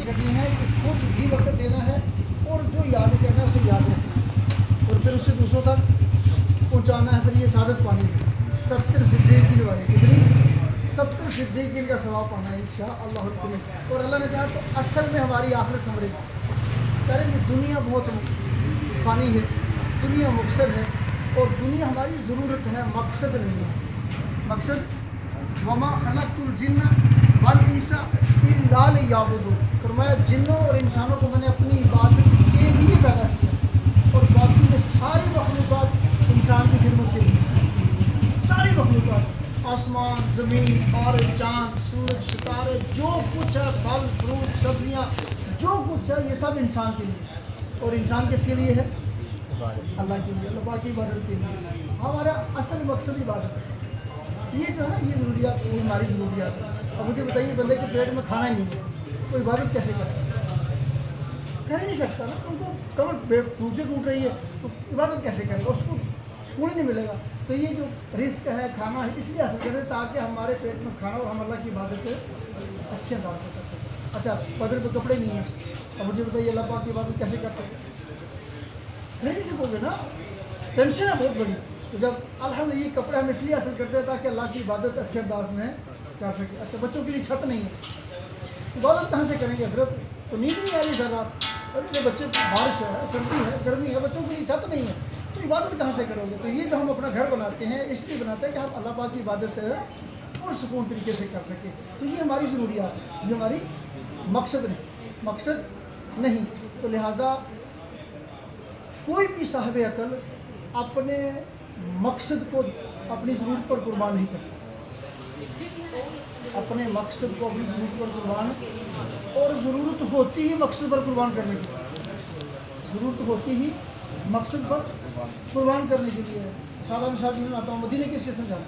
کرنی ہے خود بھی وقت دینا ہے اور جو یاد کرنا ہے اسے یاد رکھنا ہے اور پھر اسے دوسروں تک پہنچانا ہے. پھر یہ سعادت پانی ہے 70 صدیقین والی کتنی 70 صدیقین کا ثواب پانا ہے انشاءاللہ الکریم. اور اللہ نے چاہا تو اصل میں ہماری آخرت سنورے گی. کہہ رہے یہ دنیا بہت فانی ہے, دنیا مقصد ہے اور دنیا ہماری ضرورت ہے, مقصد نہیں ہے. مقصد وما خلقت الجن والانس الا لیعبدون, فرمایا جنوں اور انسانوں کو میں نے اپنی عبادت کے لیے پیدا کیا اور باقی یہ ساری مخلوقات انسان کی خدمت کے لیے. ساری مخلوقات آسمان زمین اور چاند سورج ستارے جو کچھ ہے پھل فروٹ سبزیاں جو کچھ ہے یہ سب انسان کے لیے. اور انسان کس کے لیے ہے؟ اللہ کے لیے, اللہ پاک کی عبادت کے لیے. ہمارا اصل مقصد عبادت ہے. یہ جو ہے نا یہ ضروریات یہ ہماری ضروریات ہیں. اب مجھے بتائیے بندے کے پیٹ میں کھانا ہی نہیں ہے تو عبادت کیسے کرے؟ کر ہی نہیں سکتا نا. ان کو کمر ٹوٹ سے ٹوٹ رہی ہے تو عبادت کیسے کرے گا؟ اس کو سکون ہی نہیں ملے گا. تو یہ جو رزق ہے کھانا ہے اس لیے حاصل کرتے تاکہ ہمارے پیٹ میں کھانا اور ہم اللہ کی عبادت اچھے انداز میں کر سکیں. اچھا بدن پہ کپڑے نہیں ہیں, اب مجھے بتائیے اللہ پاک کی عبادت کیسے کر سکتے؟ کر نہیں سکو گے نا, ٹینشن ہے بہت بڑی. تو جب الحمدللہ یہ کپڑے ہم اس لیے حاصل کرتے ہیں تاکہ اللہ کی عبادت اچھے انداز میں کر سکے. اچھا بچوں کے لیے چھت نہیں ہے, عبادت کہاں سے کریں گے حضرت؟ تو نیند نہیں آ رہی سر رات, ارے بچے بارش ہے سردی ہے گرمی ہے بچوں کے لیے چھت نہیں ہے تو عبادت کہاں سے کرو گے؟ تو یہ جو ہم اپنا گھر بناتے ہیں اس لیے بناتے ہیں کہ ہم اللہ پاک کی عبادت اور سکون طریقے سے کر سکیں. تو یہ ہماری ضروریات ہیں, یہ ہماری مقصد نہیں. تو لہٰذا کوئی بھی صاحب عقل اپنے مقصد کو اپنی ضرورت پر قربان نہیں کرتا. اپنے مقصد کو اپنی ضرورت پر قربان, اور ضرورت ہوتی ہی مقصد پر قربان کرنے کی, ضرورت ہوتی ہی مقصد پر قربان کرنے کے لیے. سادہ مثال سے سناتا ہوں, مدینے کس کے ساتھ جانا؟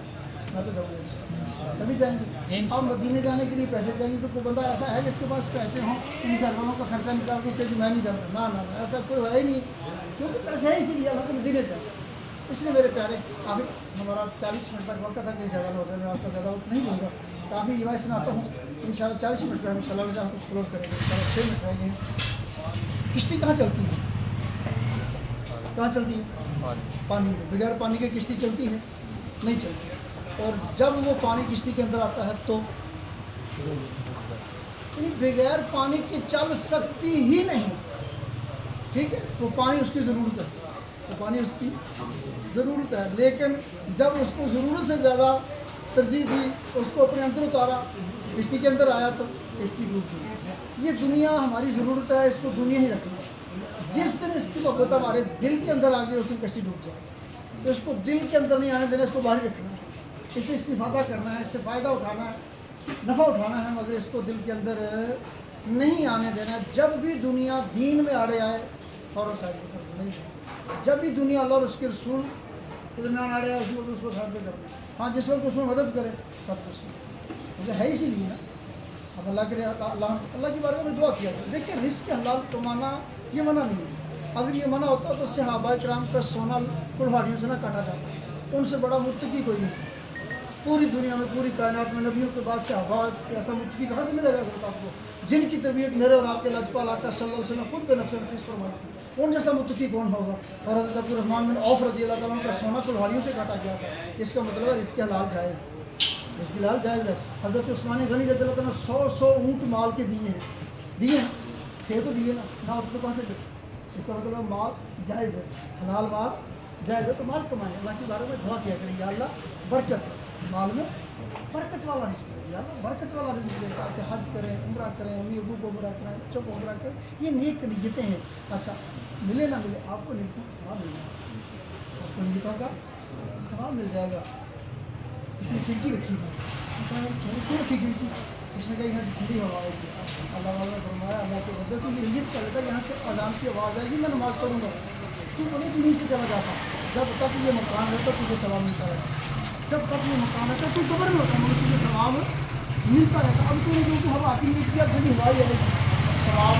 میں تو جاؤں گا, کبھی جائیں گے. اب مدینے جانے کے لیے پیسے چاہیے تو کوئی بندہ ایسا ہے جس کے پاس پیسے ہوں ان گھر والوں کا خرچہ نکال کے کہ میں نہیں جاتا, نہ ایسا کوئی ہے ہی نہیں, کیونکہ پیسے ہے اسی لیے اللہ کو مدینے جاتا. اس لیے میرے پیارے کافی ہمارا 40 منٹ تک وقت تھا کہ زیادہ ہو جائے, میں آپ کا زیادہ وقت نہیں دوں گا. کافی یہ میں سناتا ہوں انشاءاللہ 40 منٹ پہ ہم صلی اللہ علیہ کلوز کریں گے. انشاءاللہ 6 منٹ رہ گئے ہیں. کشتی کہاں چلتی ہے؟ کہاں چلتی ہے؟ پانی میں. بغیر پانی کے کشتی چلتی ہے؟ نہیں چلتی. اور جب وہ پانی کشتی کے اندر آتا ہے تو بغیر پانی کے چل سکتی ہی نہیں. ٹھیک ہے, وہ پانی اس کی ضرورت ہے, تو پانی اس کی ضرورت ہے. لیکن جب اس کو ضرورت سے زیادہ ترجیح دی, اس کو اپنے اندر اتارا, کشتی کے اندر آیا تو کشتی ڈوب گئی. یہ دنیا ہماری ضرورت ہے, اس کو دنیا ہی رکھنا. جس دن اس کی محبت ہمارے دل کے اندر آ گئی اس دن کشتی ڈوب جائے. تو اس کو دل کے اندر نہیں آنے دینا, اس کو باہر رکھنا ہے, اس سے استفادہ کرنا ہے, اس سے فائدہ اٹھانا ہے, نفع اٹھانا ہے, مگر اس کو دل کے اندر نہیں آنے دینا. جب بھی دنیا دین میں آڑے آئے فوراً سائڈ نہیں. جب بھی دنیا اللہ اور اس کے رسول کے درمیان آڑے آئے اس کو سائڈ پہ کرنا. ہاں جس وقت اس میں مدد کرے سب کچھ مجھے ہے اسی لیے نا. اب اللہ کے اللہ کی بارے میں دعا کیا جائے. دیکھیں رزق حلال کمانا یہ منع نہیں ہے. اگر یہ منع ہوتا تو صحابہ کرام کا سونا کلہاڑیوں سے نہ کاٹا جاتا. ان سے بڑا متقی کوئی نہیں. پوری دنیا میں پوری کائنات میں نبیوں کے بعد سے آواز ایسا متقی کہاں سے ملے گا آپ کو, جن کی تربیت میرے اور آپ کے لجپال آقا صلی اللہ علیہ وسلم خود بے نفس نفیس فرمائی تھی. ان جیسا متقی کون ہوگا؟ اور حضرت عبد الرحمن بن عوف رضی اللہ تعالیٰ کا سونا کلہاڑیوں سے کاٹا گیا تھا. اس کا مطلب ہے اس کے حلال جائز ہے, اس کی حلال جائز ہے. حضرت عثمان غنی رضی اللہ تعالیٰ 100 اونٹ مال کے دیے ہیں, تھے تو دیے نا آپ کو کہاں سے دیے. اس کا مطلب مال جائز ہے, حلال مال جائز ہے. تو مال کمائیں, اللہ کے بارے میں دعا کیا کریں, یا اللہ برکت مال میں برکت والا رزق دے, یا اللہ برکت والا رزق دے, تاکہ حج کریں عمرہ کریں, امی ابو کو عمرہ کریں, بچوں کو عمرہ کریں. یہ نیک نیتیں ہیں. اچھا ملے نہ ملے آپ کو نیتوں کا ثواب مل جائے گا, آپ کو نیتوں کا ثواب مل جائے گا. اس نے کھڑکی رکھی تھی, کیوں رکھی کھڑکی؟ اس نے کہا یہاں سے ٹھنڈی ہوا آئے گی. اللہ والا نے فرمایا اللہ کے بدلے تو یہ نیت کر لیتا یہاں سے اذان کی آواز آئے گی میں نماز پڑھوں گا. تو بولے تو نہیں سے چلا جاتا, جب تک یہ مکان رہتا تجھے ثواب ملتا رہتا, جب تک یہ مکان رہتا تو قبر میں ہوتا مگر تجھے ثواب ملتا رہتا. اب تو نے جو ہوا آتی ہے کیا ٹھنڈی ہوا آئے گی ثواب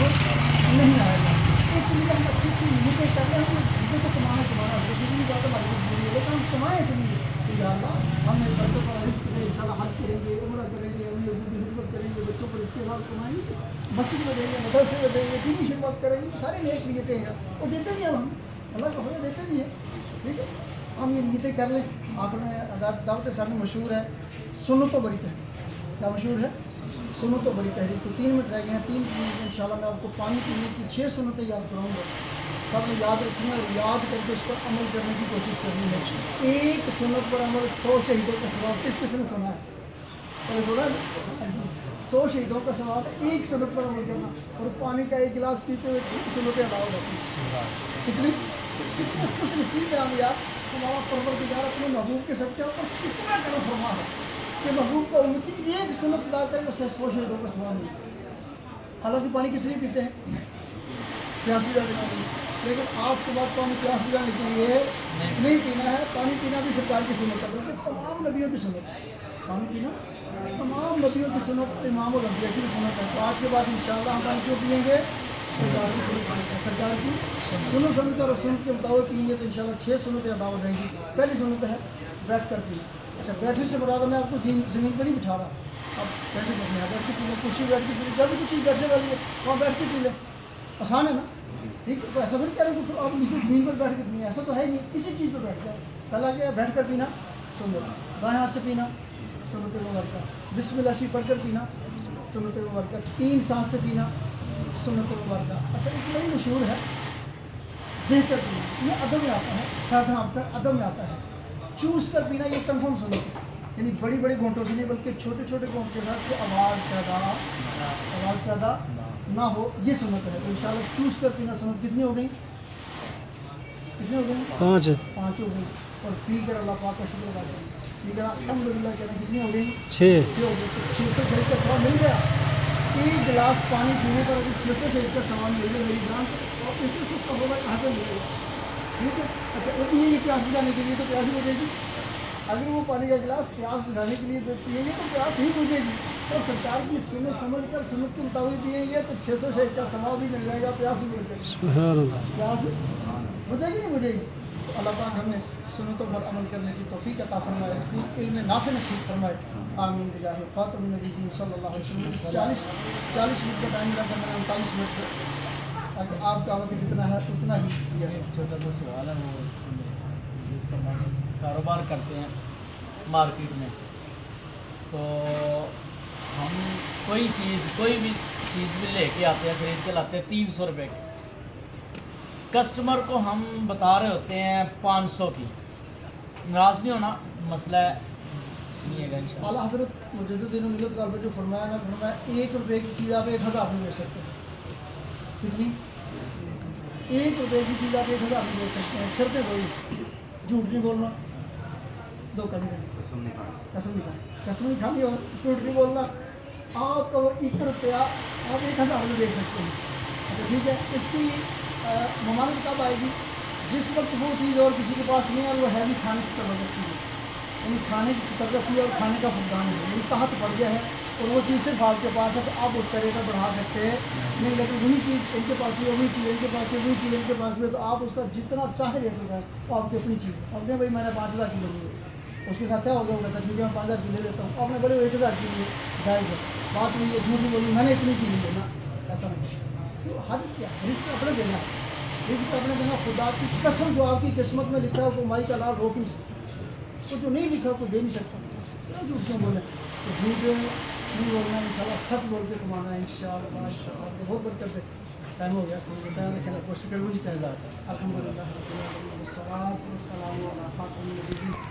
نہیں آئے گا. اس لیے ہم اچھی اچھی نیتیں کر رہے ہیں. اسے تو کمانا دوسری بات ہماری مجبوری ہے, لیکن ہم کمائیں اس لیے کہ یا اللہ ہم نے برکت والا رزق دے, انشاءاللہ حج کریں گے عمرہ کریں گے, امی ابو کی خدمت کریں کریں گے, بچوں پر استعمال کمائیں گے, مسجد میں دیں گے, مدرسے میں دیں گے, دینی خدمت کریں گے, سارے نیک نیتیں ہیں اور دیتے بھی ہیں ہم, اللہ کا فضل دیتے بھی ہیں. ٹھیک ہے, ہم یہ نیتیں کر لیں. آخر میں دعوت اسلامی مشہور ہے سنت و بری تحریک. کیا مشہور ہے؟ سنت و بری تحریک. تو 3 منٹ رہ گئے ہیں, 3 منٹ میں انشاءاللہ میں آپ کو پانی پینے کی 6 سنتیں یاد کراؤں گا. سب نے یاد رکھنا ہے اور یاد کر کے اس پر عمل کرنے کی کوشش کرنی ہے. ایک سنت پر عمل 100 شہیدوں کا ثواب. کس نے سنا ہے؟ پہلے بولا 100 شہیدوں کا ثواب ہے ایک سنت پر عمل کرنا. اور پانی کا ایک گلاس پیتے ہوئے 6 سنتیں ادا ہو جاتی ہیں. کتنی خوش نصیب ہے ہم یار, ہمارا پروردگار اپنے محبوب کے سب کے اوپر کتنا کرم فرما ہے کہ محبوب کا امتی ایک سنت لا کر اسے 100 شہیدوں کا ثواب ملتا ہے. حالانکہ پانی کس لیے پیتے ہیں؟ پیاس بجھانے کے لیے. لیکن آپ کے بعد پانی پیاس بجھانے کے لیے نہیں پینا ہے. پانی پینا بھی سرکار کی سنت ہے, بلکہ تمام نبیوں کی سنت ہے. پانی پینا تمام نبیوں کی سنت, امام الانبیاء کی سنت ہے. تو آج کے بعد انشاءاللہ ہم پانی کیوں پئیں گے؟ سرکار کی سنت, سرکار کی سنت سمجھ کر اور سنت کے مطابق پئیں گے تو انشاءاللہ 6 سنتیں ادا ہو جائیں گی. پہلی سنت ہے بیٹھ کر پینا. اچھا, بیٹھنے سے مراد میں آپ کو زمین پر نہیں بٹھا رہا, اب کیسے بیٹھنا ہے؟ بیٹھ کے پی لیں, کرسی بیٹھ کے پی لیں, جب بھی کچھ چیز بیٹھنے والی ہے وہاں بیٹھ کے پی لیں, آسان ہے نا. ٹھیک ہے, تو ایسا نہیں کہہ رہے کہ آپ نیچے زمین پر بیٹھ کے پینی, ایسا تو ہے ہی نہیں. کسی چیز پر بیٹھ جائے. پہلا کیا ہے؟ بیٹھ کر پینا سنت. دائیں ہاتھ سے پینا سنت مبارکہ. بسم اللہ سے پڑھ کر پینا سنت مبارکہ. 3 سانس سے پینا سنت مبارکہ. اچھا, ایک بڑی مشہور ہے دیکھ کر پینا. یہ ادب میں آتا ہے, فاتحہ آپ کر ادب میں آتا ہے. چوس کر پینا یہ کنفرم سنت ہے, یعنی بڑی بڑی گھونٹوں سے نہیں بلکہ چھوٹے چھوٹے گھونٹ کے ساتھ کہ آواز پیدا نہ ہو, یہ سنت ہے. تو انشاءاللہ چوس کر پینا سنت. کتنی ہو گئی؟ کتنے ہو گئی؟ 5 ہو گئی. اور پی کر اللہ پاک کا شکر ادا کریں, پی کر الحمدللہ کہنا. کتنی ہو گئی؟ 6 ہو گئی. تو 600 شہید کا ثواب مل گیا. ایک گلاس پانی پینے پر اگر 600 شہید کا ثواب مل گیا میری جان, اور اس سے سستا ہوگا کہاں سے ملے گا؟ ٹھیک ہے. اچھا, اتنی یہ پیاس بجھانے کے لیے تو پیاس ہی بجھے گی. اگر وہ پانی کا گلاس پیاس بجھانے کے لیے پئیں گے تو پیاس ہی بجھے گی. اور سرکار کی سنت سمجھ کر سنت کے مطابق پئیں گے تو 600 شہید کا ثواب بھی مل جائے گا, پیاس بھی مل جائے گی. پیاس بجھے گی نہیں بجھے گی. تو اللہ پاک ہمیں سنتوں پر عمل کرنے کی توفیق عطا فرمائے, علم نافع نصیب فرمائے. آمین بجاہ خاتم النبیین صلی اللہ علیہ وسلم. 40 منٹ کا ٹائم رکھا میں نے, 39 منٹ, تاکہ آپ کا وقت جتنا ہے اتنا ہی دیا جائے. چھوٹا سا سوال ہے, وہ کاروبار کرتے ہیں مارکیٹ میں, تو ہم کوئی بھی چیز بھی لے کے آتے ہیں, خرید کے لاتے ہیں 300 روپے کی, کسٹمر کو ہم بتا رہے ہوتے ہیں 500 کی. ناراض نہیں ہونا, مسئلہ ہے سنیے گا انشاءاللہ. اعلیٰ حضرت مجدد ملت کا جو فرمایا نا, فرمایا 1 روپے کی چیز آپ 1000 میں لے سکتے ہیں. کتنی؟ 1 روپے کی چیز آپ 1000 میں لے سکتے ہیں. شرطیں وہی, جھوٹ نہیں بولنا, دھوکہ نہیں دینا, قسم نہیں کھانی اور جھوٹ نہیں بولنا. آپ کا وہ 1 روپیہ آپ 1000 میں لے سکتے ہیں. اچھا ٹھیک ہے, اس کی ممانعت کب آئے گی؟ جس وقت وہ چیز اور کسی کے پاس نہیں ہے, وہ ہے بھی کھانے سے تبرک کی ہے, یعنی کھانے کی تبرک کی ہے اور کھانے کا فقدان ہے, یعنی تحت پڑ گیا ہے اور وہ چیز صرف آپ کے پاس ہے, تو آپ اس کا ریٹ بڑھا سکتے ہیں نہیں. لیکن وہی چیز ان کے پاس ہے, وہی چیز ان کے پاس ہے, وہی چیز ان کے پاس ہے, تو آپ اس کا جتنا چاہے ریٹ لگائیں, وہ آپ کی اپنی چیز ہے. اب بھائی میں نے 5000 کی لگی ہے, اس کے ساتھ کیا ہو گیا ہوگا تھا, کیونکہ میں 5000 کی لے لیتا ہوں. آپ نے بولے 1000 کی لیے جائز ہے, بات نہیں ہے, جھوٹ نہیں بولی میں نے اتنی کی لی ہے نا, ایسا نہیں. تو حج کیا رزق اپنے دینا ہے, رزق اپنے دینا. خدا کی قسم جو آپ کی قسمت میں لکھا ہے وہ مائی کا لال روک نہیں سکتا, تو جو نہیں لکھا کوئی دے نہیں سکتا. جھوٹ کیوں بولیں؟ تو جھوٹ نہیں بولنا, انشاءاللہ سچ بول کے کمانا ہے انشاءاللہ. بہت برکت ہے. ٹائم ہو گیا, سمجھ ٹائم رکھنا کوشش کریں. مجھے الحمد للہ الصلاۃ والسلام علی خاتم النبیین.